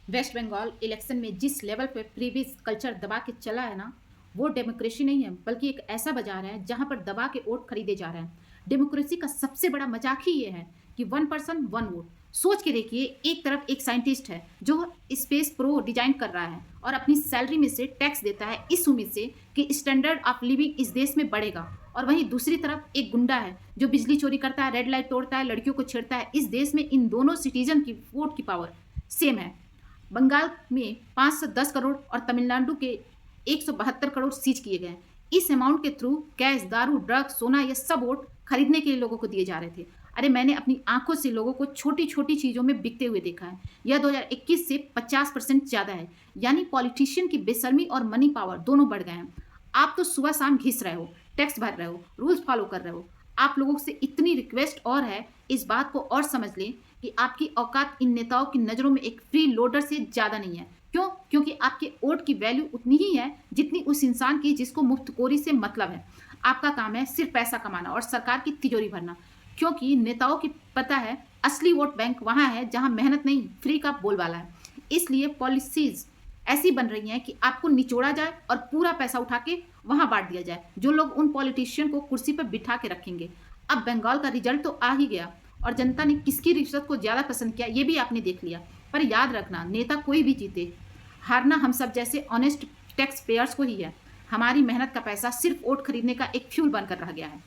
Waste Bengal election में जिस level पे प्रीवियस कल्चर दबा के चला है ना, वो डेमोक्रेसी नहीं है, बल्कि एक ऐसा बाजार है जहां पर दबा के वोट खरीदे जा रहे हैं। डेमोक्रेसी का सबसे बड़ा मजाक ही ये है कि वन पर्सन वन वोट। सोच के देखिए, एक तरफ एक साइंटिस्ट है जो स्पेस प्रो डिजाइन कर रहा है और अपनी सैलरी में से टैक्स देता है इस उम्मीद से कि स्टैंडर्ड ऑफ लिविंग इस देश में बढ़ेगा, और वहीं दूसरी तरफ एक गुंडा है जो बिजली चोरी करता है, रेड लाइट तोड़ता है, लड़कियों को छेड़ता है। इस देश में इन दोनों सिटीजन की वोट की पावर सेम है। बंगाल में 510 करोड़ और तमिलनाडु के 172 करोड़ सीज किए गए। इस अमाउंट के थ्रू कैश, दारू, ड्रग्स, सोना, ये सब वोट खरीदने के लिए लोगों को दिए जा रहे थे। अरे मैंने अपनी आंखों से लोगों को छोटी छोटी चीज़ों में बिकते हुए देखा है। यह 2021 से 50% ज़्यादा है। यानी पॉलिटिशियन की बेशर्मी और मनी पावर दोनों बढ़ गए हैं। आप तो सुबह शाम घिस रहे हो, टैक्स भर रहे हो, रूल्स फॉलो कर रहे हो। आप लोगों से इतनी रिक्वेस्ट और है, इस बात को और समझ लें कि आपकी औकात इन नेताओं की नज़रों में एक फ्री लोडर से ज़्यादा नहीं है। क्यों? क्योंकि आपके वोट की वैल्यू उतनी ही है जितनी उस इंसान की जिसको मुफ्तखोरी से मतलब है। आपका काम है सिर्फ पैसा कमाना और सरकार की तिजोरी भरना, क्योंकि नेताओं की पता है असली वोट बैंक वहाँ है जहाँ मेहनत नहीं, फ्री का बोलबाला है। इसलिए पॉलिसीज ऐसी बन रही हैं कि आपको निचोड़ा जाए और पूरा पैसा उठा के वहाँ बांट दिया जाए, जो लोग उन पॉलिटिशियन को कुर्सी पर बिठा के रखेंगे। अब बंगाल का रिजल्ट तो आ ही गया और जनता ने किसकी रिश्वत को ज़्यादा पसंद किया ये भी आपने देख लिया। पर याद रखना, नेता कोई भी जीते, हारना हम सब जैसे ऑनेस्ट टैक्स पेयर्स को ही है। हमारी मेहनत का पैसा सिर्फ वोट खरीदने का एक फ्यूल बनकर रह गया है।